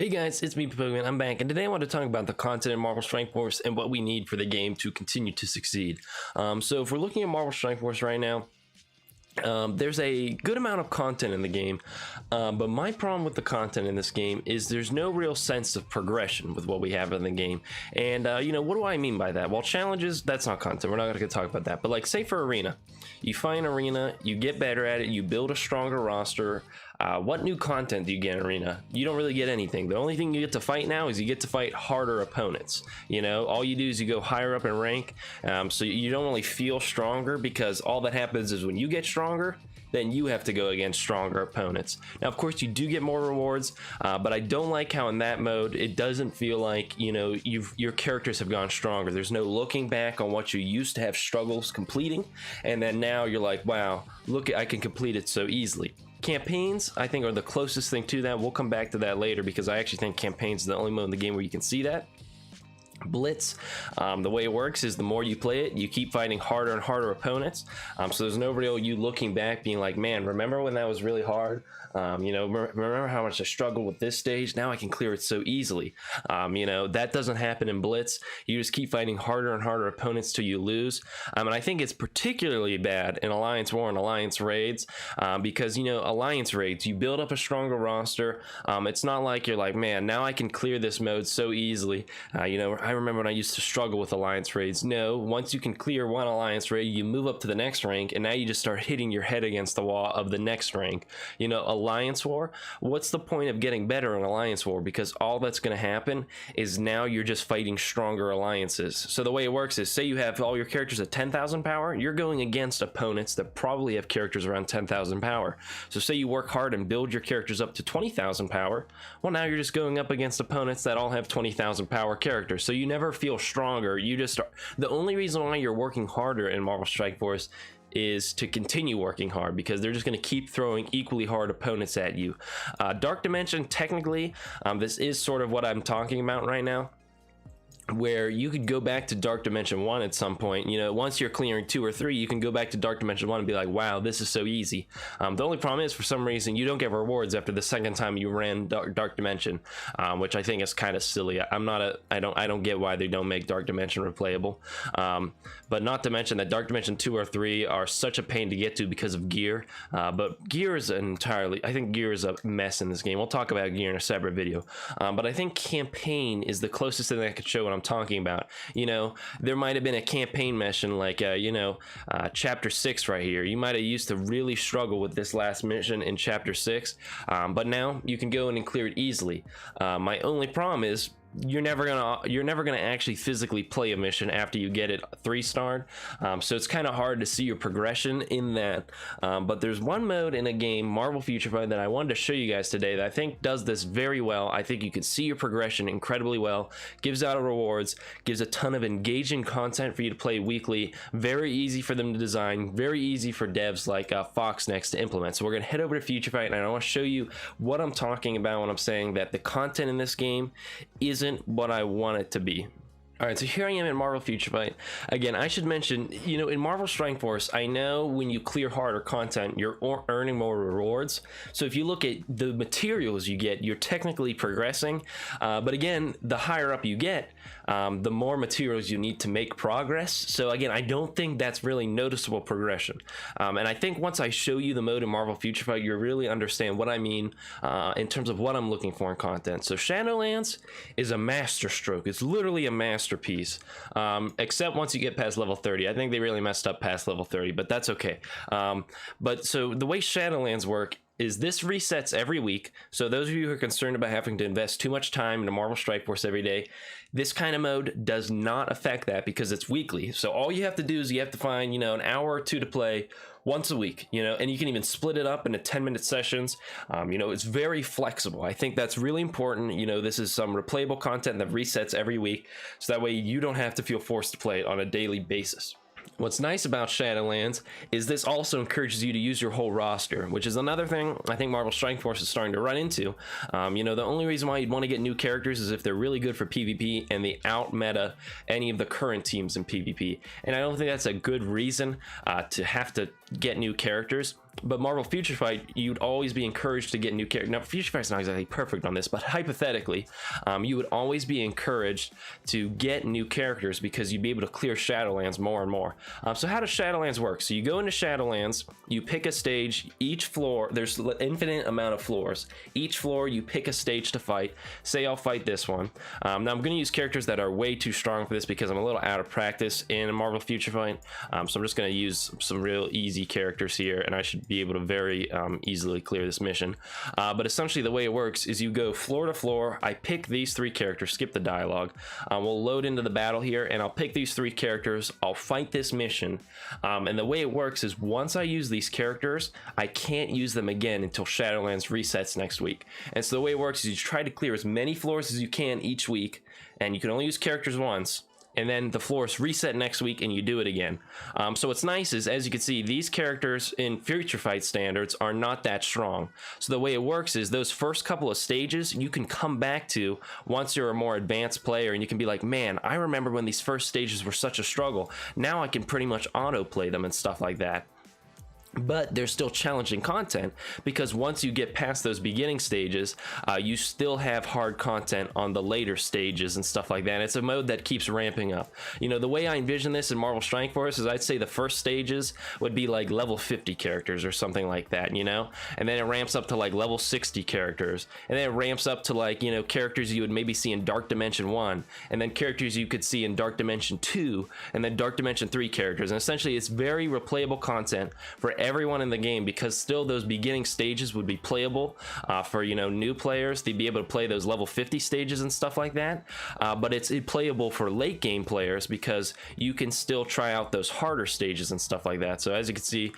Hey guys, it's me, Pokemon. I'm back, and today I want to talk about the content in Marvel Strike Force and what we need for the game to continue to succeed. So if we're looking at Marvel Strike Force right now, there's a good amount of content in the game, but my problem with the content in this game is there's no real sense of progression with what we have in the game. And what do I mean by that? Well, challenges, that's not content. We're not going to talk about that. But like, say for Arena, you find Arena, you get better at it, you build a stronger roster. What new content do you get in Arena? You don't really get anything. The only thing you get to fight now is you get to fight harder opponents. You know, all you do is you go higher up in rank, so you don't really feel stronger, because all that happens is when you get stronger, then you have to go against stronger opponents. Now, of course, you do get more rewards, but I don't like how in that mode, it doesn't feel like, you know, your characters have gone stronger. There's no looking back on what you used to have struggles completing, and then now you're like, wow, look, I can complete it so easily. Campaigns, I think, are the closest thing to that. We'll come back to that later, because I actually think campaigns is the only mode in the game where you can see that. Blitz, the way it works is the more you play it, you keep fighting harder and harder opponents, so there's no real you looking back being like, man, remember when that was really hard? Remember how much I struggled with this stage? Now I can clear it so easily. That doesn't happen in Blitz. You just keep fighting harder and harder opponents till you lose, and I think it's particularly bad in Alliance War and Alliance Raids, because Alliance Raids, you build up a stronger roster. It's not like you're like, man, now I can clear this mode so easily. I remember when I used to struggle with Alliance Raids. No, once you can clear one Alliance Raid, you move up to the next rank, and now you just start hitting your head against the wall of the next rank. Alliance War, what's the point of getting better in Alliance War? Because all that's going to happen is now you're just fighting stronger alliances. So the way it works is, say you have all your characters at 10,000 power, you're going against opponents that probably have characters around 10,000 power. So say you work hard and build your characters up to 20,000 power, well, now you're just going up against opponents that all have 20,000 power characters. So you never feel stronger. You just are. The only reason why you're working harder in Marvel Strike Force is to continue working hard, because they're just going to keep throwing equally hard opponents at you. Dark Dimension, technically, this is sort of what I'm talking about right now, where you could go back to Dark Dimension 1 at some point. Once you're clearing 2 or 3, you can go back to Dark Dimension 1 and be like, wow, this is so easy. The only problem is, for some reason, you don't get rewards after the second time you ran Dark Dimension, which I think is kind of silly. I don't get why they don't make Dark Dimension replayable. But not to mention that Dark Dimension 2 or 3 are such a pain to get to because of gear. But gear is I think gear is a mess in this game. We'll talk about gear in a separate video. But I think campaign is the closest thing that I could show what I'm talking about. There might have been a campaign mission like chapter 6 right here. You might have used to really struggle with this last mission in chapter 6, but now you can go in and clear it easily. My only problem is you're never gonna actually physically play a mission after you get it 3-starred, so it's kind of hard to see your progression in that. But there's one mode in a game, Marvel Future Fight, that I wanted to show you guys today that I think does this very well. I think you can see your progression incredibly well, gives out rewards, gives a ton of engaging content for you to play weekly, very easy for them to design, very easy for devs like Foxnext to implement. So we're gonna head over to Future Fight, and I want to show you what I'm talking about when I'm saying that the content in this game isn't what I want it to be. Alright, so here I am in Marvel Future Fight. Again, I should mention, in Marvel Strike Force, I know when you clear harder content, you're earning more rewards. So if you look at the materials you get, you're technically progressing. But again, the higher up you get, the more materials you need to make progress. So again, I don't think that's really noticeable progression. And I think once I show you the mode in Marvel Future Fight, you'll really understand what I mean in terms of what I'm looking for in content. So Shadowlands is a masterstroke. It's literally a masterpiece, except once you get past level 30. I think they really messed up past level 30, but that's okay. But so the way Shadowlands work is this resets every week. So those of you who are concerned about having to invest too much time into Marvel Strike Force every day, this kind of mode does not affect that, because it's weekly. So all you have to do is you have to find, an hour or two to play once a week, and you can even split it up into 10-minute sessions. It's very flexible. I think that's really important. This is some replayable content that resets every week, so that way you don't have to feel forced to play it on a daily basis. What's nice about Shadowlands is this also encourages you to use your whole roster, which is another thing I think Marvel Strike Force is starting to run into. The only reason why you'd want to get new characters is if they're really good for PvP and they out-meta any of the current teams in PvP. And I don't think that's a good reason to have to get new characters. But Marvel Future Fight, you'd always be encouraged to get new characters. Now, Future Fight's not exactly perfect on this, but hypothetically, you would always be encouraged to get new characters because you'd be able to clear Shadowlands more and more. So how does Shadowlands work? So you go into Shadowlands, you pick a stage, each floor, there's an infinite amount of floors. Each floor, you pick a stage to fight. Say I'll fight this one. Now I'm going to use characters that are way too strong for this because I'm a little out of practice in Marvel Future Fight. So I'm just going to use some real easy characters here, and I should be able to very easily clear this mission. But essentially the way it works is you go floor to floor. I pick these 3 characters, skip the dialogue. We'll load into the battle here, and I'll pick these 3 characters. I'll fight this mission. And the way it works is once I use these characters, I can't use them again until Shadowlands resets next week. And so the way it works is you try to clear as many floors as you can each week, and you can only use characters once. And then the floors reset next week and you do it again. So what's nice is, as you can see, these characters in Future Fight standards are not that strong. So the way it works is those first couple of stages you can come back to once you're a more advanced player, and you can be like, man, I remember when these first stages were such a struggle. Now I can pretty much autoplay them and stuff like that. But there's still challenging content because once you get past those beginning stages, you still have hard content on the later stages and stuff like that. And it's a mode that keeps ramping up. You know, the way I envision this in Marvel Strike Force is I'd say the first stages would be like level 50 characters or something like that, you know? And then it ramps up to like level 60 characters. And then it ramps up to like, you know, characters you would maybe see in Dark Dimension 1, and then characters you could see in Dark Dimension 2, and then Dark Dimension 3 characters. And essentially it's very replayable content for everyone in the game, because still those beginning stages would be playable for, you know, new players. They'd be able to play those level 50 stages and stuff like that, but it's playable for late game players because you can still try out those harder stages and stuff like that. So as you can see,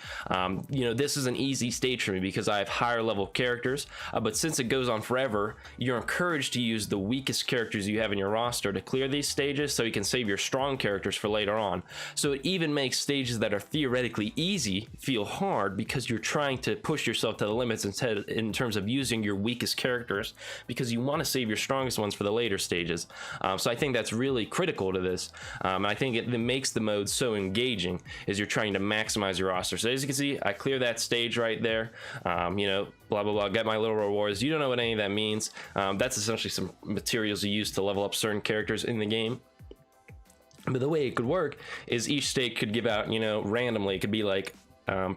you know, this is an easy stage for me because I have higher level characters, but since it goes on forever, you're encouraged to use the weakest characters you have in your roster to clear these stages so you can save your strong characters for later on. So it even makes stages that are theoretically easy feel hard because you're trying to push yourself to the limits instead in terms of using your weakest characters, because you want to save your strongest ones for the later stages. So I think that's really critical to this. I think it makes the mode so engaging as you're trying to maximize your roster. So as you can see, I clear that stage right there. You know, blah blah blah, get my little rewards. You don't know what any of that means. That's essentially some materials you use to level up certain characters in the game. But the way it could work is each state could give out, you know, randomly. It could be like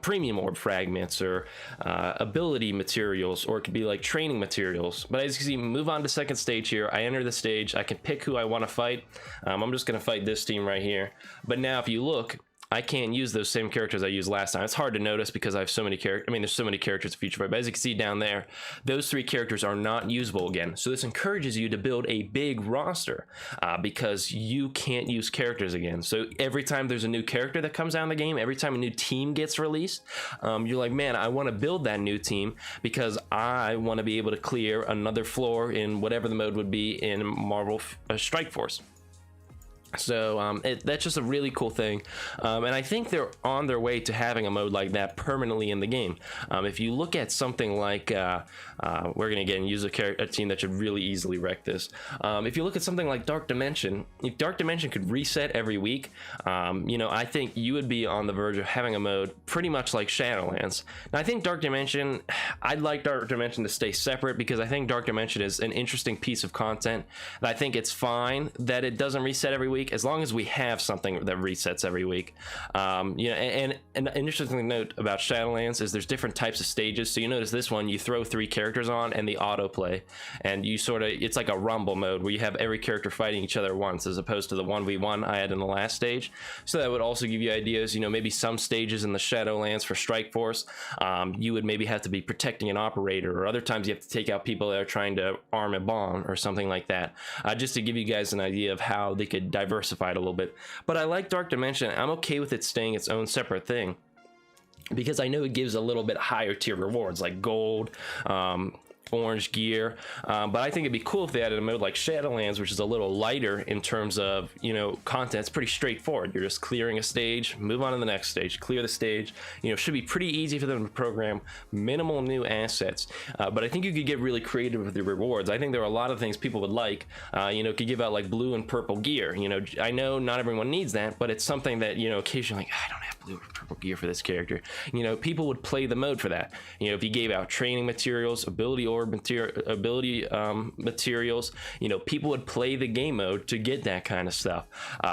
premium orb fragments or ability materials, or it could be like training materials. But as you can see, move on to second stage here. I enter the stage, I can pick who I want to fight. I'm just going to fight this team right here. But now if you look, I can't use those same characters I used last time. It's hard to notice because I have so many characters. I mean, there's so many characters in Future Fight, but as you can see down there, those 3 characters are not usable again. So this encourages you to build a big roster because you can't use characters again. So every time there's a new character that comes out in the game, every time a new team gets released, you're like, man, I want to build that new team because I want to be able to clear another floor in whatever the mode would be in Marvel Strike Force. So that's just a really cool thing, and I think they're on their way to having a mode like that permanently in the game. If you look at something like we're gonna again use a team that should really easily wreck this. If you look at something like Dark Dimension, if Dark Dimension could reset every week, you know, I think you would be on the verge of having a mode pretty much like Shadowlands. Now I think Dark Dimension, I'd like Dark Dimension to stay separate because I think Dark Dimension is an interesting piece of content, and I think it's fine that it doesn't reset every week as long as we have something that resets every week. You know, and an interesting note about Shadowlands is there's different types of stages. So you notice this one, you throw 3 characters on and the autoplay, and you sort of, it's like a rumble mode where you have every character fighting each other once, as opposed to the 1v1 I had in the last stage. So that would also give you ideas. You know, maybe some stages in the Shadowlands for Strike Force, you would maybe have to be protecting an operator, or other times you have to take out people that are trying to arm a bomb or something like that, just to give you guys an idea of how they could diversify it a little bit. But I like Dark Dimension. I'm okay with it staying its own separate thing because I know it gives a little bit higher tier rewards like gold, orange gear, but I think it'd be cool if they added a mode like Shadowlands, which is a little lighter in terms of, you know, content. It's pretty straightforward. You're just clearing a stage, move on to the next stage, clear the stage. You know, should be pretty easy for them to program, minimal new assets, but I think you could get really creative with the rewards. I think there are a lot of things people would like. You know, could give out like blue and purple gear. You know, I know not everyone needs that, but it's something that, you know, occasionally, like, I don't have blue or purple gear for this character. You know, people would play the mode for that. You know, if you gave out training materials, ability orb materials, you know, people would play the game mode to get that kind of stuff.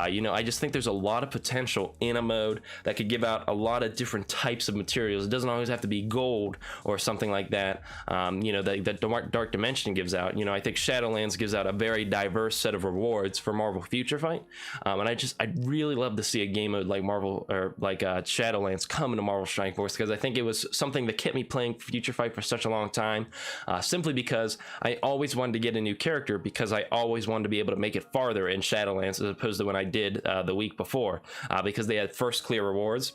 You know, I just think there's a lot of potential in a mode that could give out a lot of different types of materials. It doesn't always have to be gold or something like that. You know, that Dark Dimension gives out. You know, I think Shadowlands gives out a very diverse set of rewards for Marvel Future Fight, and I'd really love to see a game mode like Shadowlands come into Marvel Strike Force, because I think it was something that kept me playing Future Fight for such a long time, simply because I always wanted to get a new character, because I always wanted to be able to make it farther in Shadowlands as opposed to when I did the week before, because they had first clear rewards.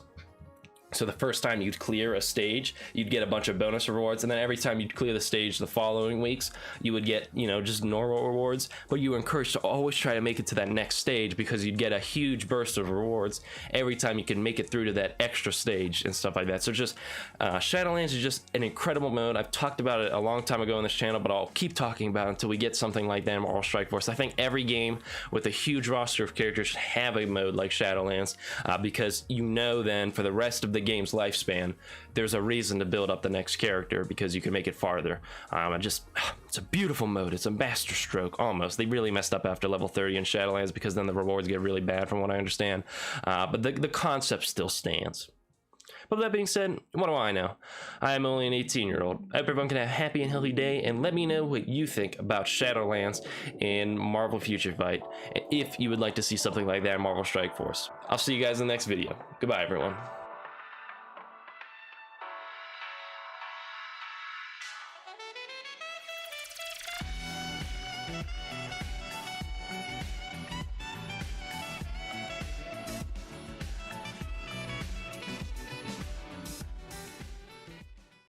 So the first time you'd clear a stage, you'd get a bunch of bonus rewards, and then every time you'd clear the stage the following weeks, you would get, you know, just normal rewards, but you were encouraged to always try to make it to that next stage, because you'd get a huge burst of rewards every time you can make it through to that extra stage and stuff like that. So just Shadowlands is just an incredible mode. I've talked about it a long time ago on this channel, but I'll keep talking about it until we get something like that in Marvel Strike Force. I think every game with a huge roster of characters should have a mode like Shadowlands, because you know then for the rest of the game's lifespan there's a reason to build up the next character, because you can make it farther. It's a beautiful mode. It's a master stroke almost. They really messed up after level 30 in Shadowlands, because then the rewards get really bad from what I understand, but the concept still stands. But with that being said, what do I know? I am only an 18-year-old. I hope everyone can have a happy and healthy day, and let me know what you think about Shadowlands in Marvel Future Fight, and if you would like to see something like that in Marvel Strike Force. I'll see you guys in the next video. Goodbye, everyone.